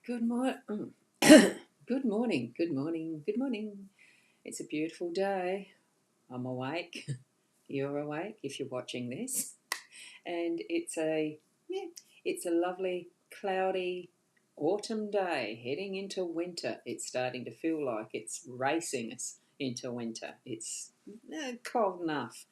Good morning. Good morning. Good morning. Good morning. It's a beautiful day. I'm awake. You're awake if you're watching this. And it's a lovely cloudy autumn day heading into winter. It's starting to feel like it's racing us into winter. It's cold enough.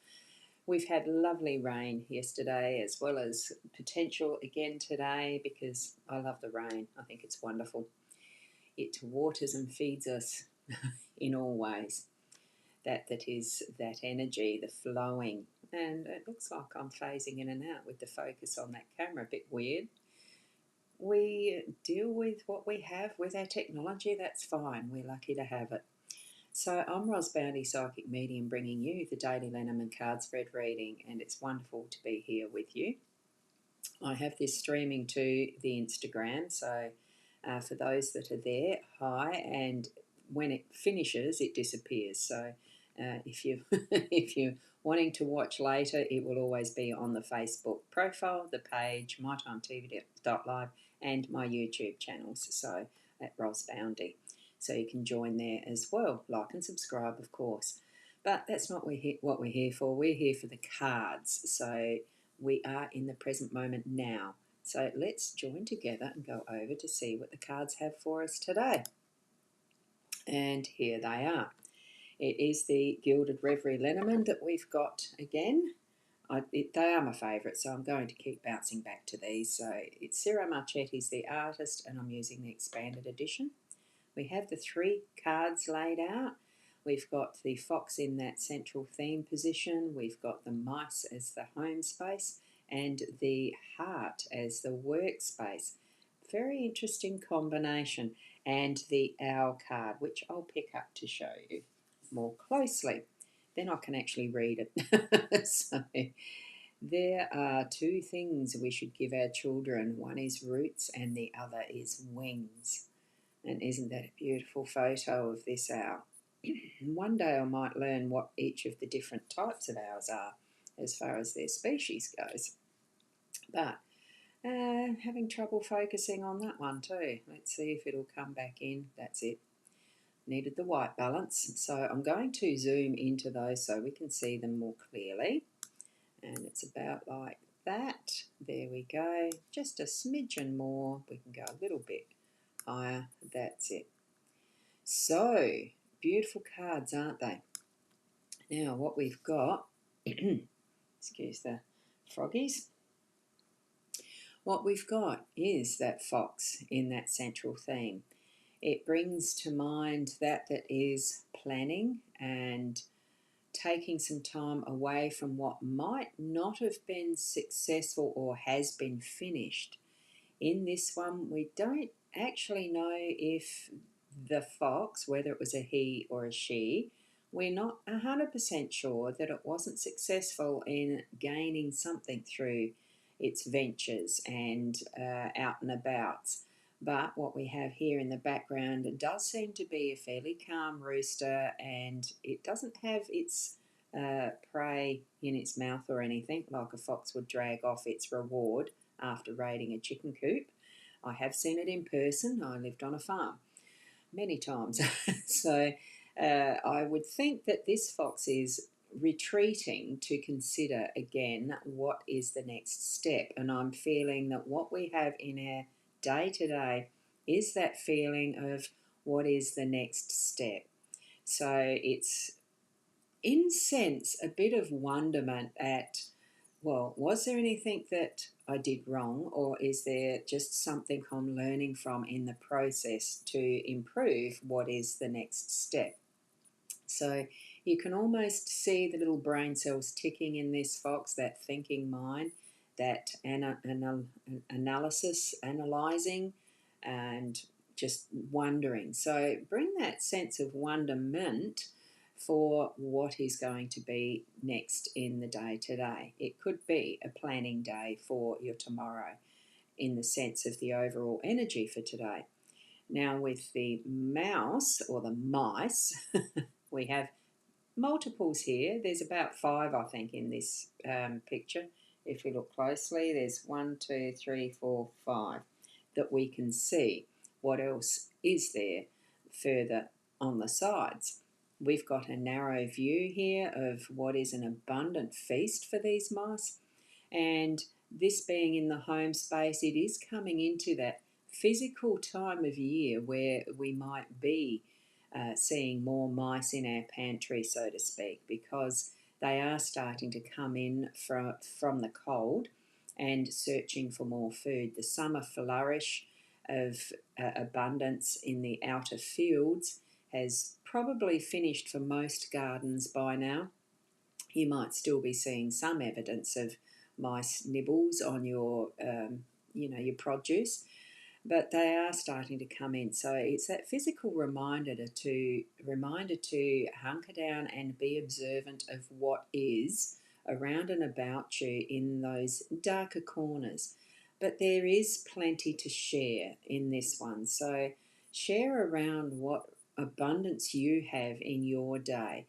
We've had lovely rain yesterday as well as potential again today because I love the rain. I think it's wonderful. It waters and feeds us in all ways. That is that energy, the flowing. And it looks like I'm phasing in and out with the focus on that camera. A bit weird. We deal with what we have with our technology. That's fine. We're lucky to have it. So I'm Ros Bounty, Psychic Medium, bringing you the daily Lenormand card spread reading, and it's wonderful to be here with you. I have this streaming to the Instagram, so for those that are there, hi, and when it finishes, it disappears. So if you if you're wanting to watch later, it will always be on the Facebook profile, the page, mytimetv.live, and my YouTube channels. So at Ros Bounty, so you can join there as well. Like and subscribe, of course. But that's not what we're here for. We're here for the cards. So we are in the present moment now. So let's join together and go over to see what the cards have for us today. And here they are. It is the Gilded Reverie Lenormand that we've got again. They are my favourite, so I'm going to keep bouncing back to these. So it's Ciro Marchetti's the artist, and I'm using the expanded edition. We have the 3 cards laid out. We've got the fox in that central theme position. We've got the mice as the home space and the heart as the workspace. Very interesting combination. And the owl card, which I'll pick up to show you more closely. Then I can actually read it. So there are 2 things we should give our children. One is roots and the other is wings. And isn't that a beautiful photo of this owl? One day I might learn what each of the different types of owls are as far as their species goes. But having trouble focusing on that one too. Let's see if it'll come back in. That's it. Needed the white balance. So I'm going to zoom into those so we can see them more clearly. And it's about like that. There we go. Just a smidgen more. We can go a little bit higher. That's it. So, beautiful cards, aren't they? Now, what we've got, excuse the froggies, what we've got is that fox in that central theme. It brings to mind that is planning and taking some time away from what might not have been successful or has been finished. In this one, we don't actually know if the fox, whether it was a he or a she, we're not 100% sure that it wasn't successful in gaining something through its ventures and out and abouts. But what we have here in the background, it does seem to be a fairly calm rooster, and it doesn't have its prey in its mouth or anything like a fox would drag off its reward after raiding a chicken coop. I have seen it in person. I lived on a farm many times. So I would think that this fox is retreating to consider again what is the next step. And I'm feeling that what we have in our day-to-day is that feeling of what is the next step. So it's, in sense, a bit of wonderment at, well, was there anything that I did wrong, or is there just something I'm learning from in the process to improve what is the next step? So you can almost see the little brain cells ticking in this fox, that thinking mind, that analysis, analysing, and just wondering. So bring that sense of wonderment for what is going to be next in the day today. It could be a planning day for your tomorrow in the sense of the overall energy for today. Now with the mouse or the mice, we have multiples here. There's about 5, I think, in this picture. If we look closely, there's 1, 2, 3, 4, 5 that we can see. what else is there further on the sides. We've got a narrow view here of what is an abundant feast for these mice, and this being in the home space, it is coming into that physical time of year where we might be seeing more mice in our pantry, so to speak, because they are starting to come in from the cold and searching for more food. The summer flourish of abundance in the outer fields has probably finished for most gardens by now. You might still be seeing some evidence of mice nibbles on your, your produce, but they are starting to come in. So it's that physical reminder to hunker down and be observant of what is around and about you in those darker corners. But there is plenty to share in this one. So share around what abundance you have in your day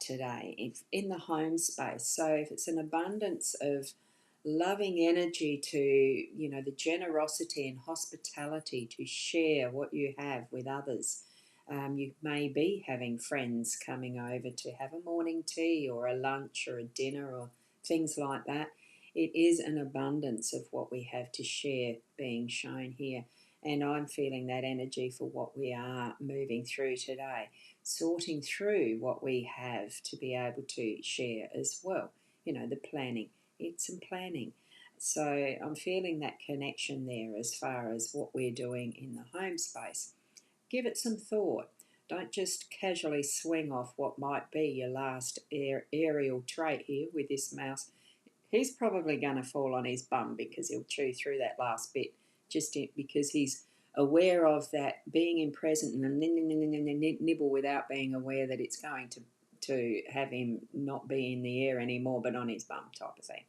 today in the home space. So if it's an abundance of loving energy to, the generosity and hospitality to share what you have with others. You may be having friends coming over to have a morning tea or a lunch or a dinner or things like that. It is an abundance of what we have to share being shown here. And I'm feeling that energy for what we are moving through today, sorting through what we have to be able to share as well. The planning. It's some planning. So I'm feeling that connection there as far as what we're doing in the home space. Give it some thought. Don't just casually swing off what might be your last aerial trait here with this mouse. He's probably going to fall on his bum because he'll chew through that last bit because he's aware of that being in present and nibble without being aware that it's going to have him not be in the air anymore but on his bum type of thing.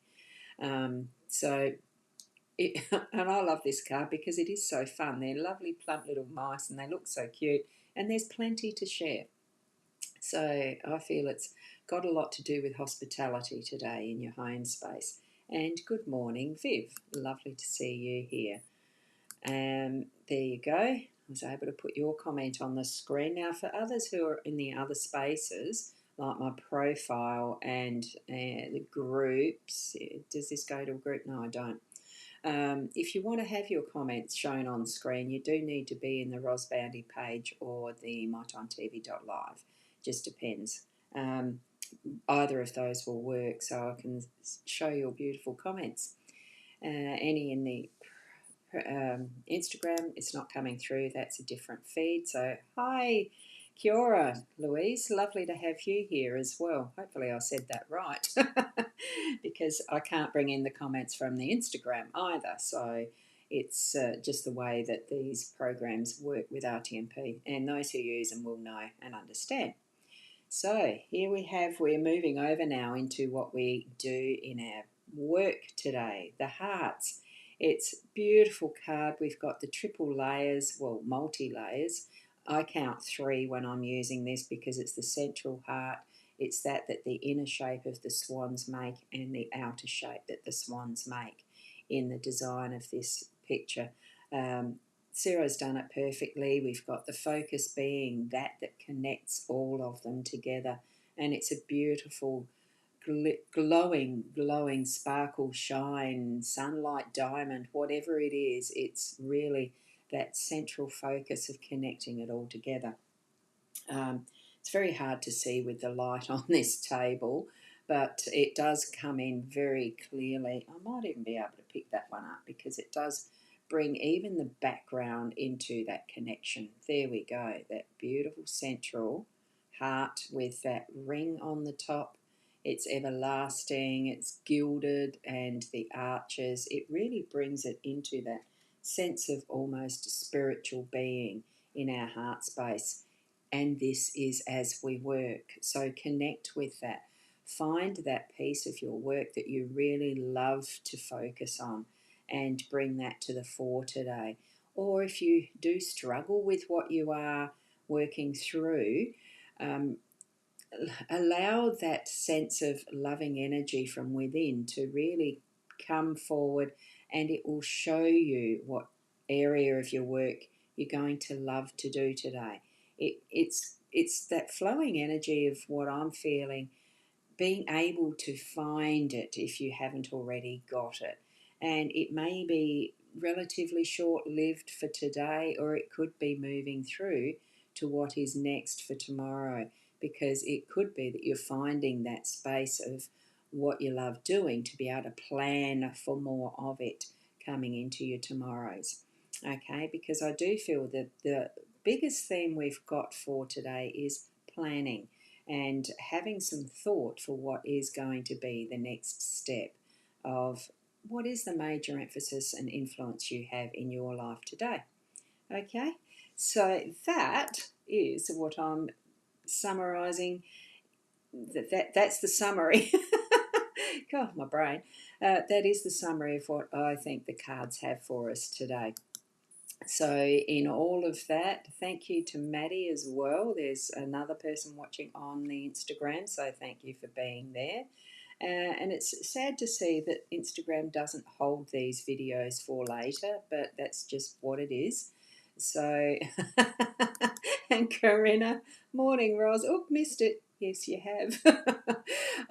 And I love this card because it is so fun. They're lovely plump little mice and they look so cute, and there's plenty to share. So I feel it's got a lot to do with hospitality today in your home space. And good morning, Viv. Lovely to see you here. There you go. I was able to put your comment on the screen. Now, for others who are in the other spaces, like my profile and the groups, does this go to a group? No, I don't. If you want to have your comments shown on screen, you do need to be in the Ros Bounty page or the mytimetv.live. Just depends. Either of those will work, so I can show your beautiful comments. Any in the Instagram, it's not coming through. That's a different feed. So hi, kia ora, Louise. Lovely to have you here as well. Hopefully I said that right because I can't bring in the comments from the Instagram either. So it's just the way that these programs work with RTMP, and those who use them will know and understand. So here we're moving over now into what we do in our work today, the hearts. It's a beautiful card. We've got the triple layers, well, multi-layers. I count 3 when I'm using this because it's the central heart. It's that the inner shape of the swans make and the outer shape that the swans make in the design of this picture. Sarah's done it perfectly. We've got the focus being that connects all of them together, and it's a beautiful glowing sparkle, shine, sunlight, diamond, whatever it is. It's really that central focus of connecting it all together. It's very hard to see with the light on this table, but it does come in very clearly. I might even be able to pick that one up because it does bring even the background into that connection. There we go, that beautiful central heart with that ring on the top. It's everlasting, it's gilded, and the arches. It really brings it into that sense of almost spiritual being in our heart space. And this is as we work. So connect with that. Find that piece of your work that you really love to focus on and bring that to the fore today. Or if you do struggle with what you are working through, allow that sense of loving energy from within to really come forward, and it will show you what area of your work you're going to love to do today. It's that flowing energy of what I'm feeling, being able to find it if you haven't already got it. And it may be relatively short lived for today, or it could be moving through to what is next for tomorrow, because it could be that you're finding that space of what you love doing to be able to plan for more of it coming into your tomorrows. Okay, because I do feel that the biggest theme we've got for today is planning and having some thought for what is going to be the next step of what is the major emphasis and influence you have in your life today. Okay, so that is what I'm summarizing. That's the summary. God, my brain. That is the summary of what I think the cards have for us today. So, in all of that, thank you to Maddie as well. There's another person watching on the Instagram, so thank you for being there. And it's sad to see that Instagram doesn't hold these videos for later, but that's just what it is. So, and Corinna, morning, Roz. Oh, missed it. Yes, you have.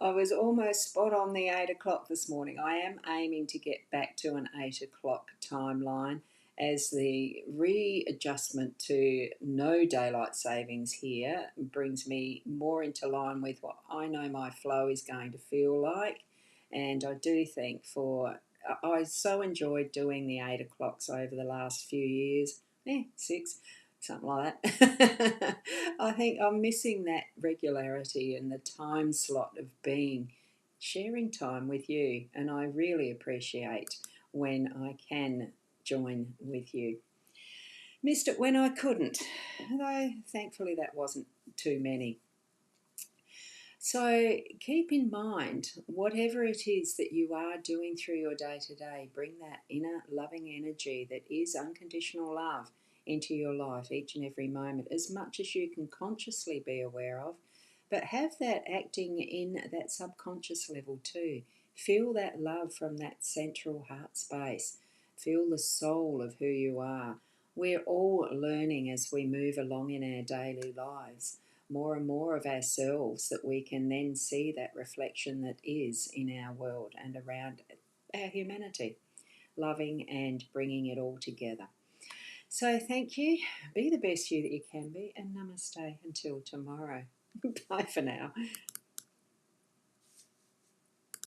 I was almost spot on the 8 o'clock this morning. I am aiming to get back to an 8 o'clock timeline as the readjustment to no daylight savings here brings me more into line with what I know my flow is going to feel like. And I do think I so enjoyed doing the 8 o'clocks over the last few years, 6, something like that. I think I'm missing that regularity and the time slot of sharing time with you, and I really appreciate when I can join with you. Missed it when I couldn't, though thankfully that wasn't too many. So keep in mind, whatever it is that you are doing through your day to day, bring that inner loving energy that is unconditional love into your life each and every moment, as much as you can consciously be aware of, but have that acting in that subconscious level too. Feel that love from that central heart space. Feel the soul of who you are. We're all learning as we move along in our daily lives more and more of ourselves, that we can then see that reflection that is in our world and around our humanity, loving and bringing it all together. So thank you. Be the best you that you can be, and namaste until tomorrow. Bye for now.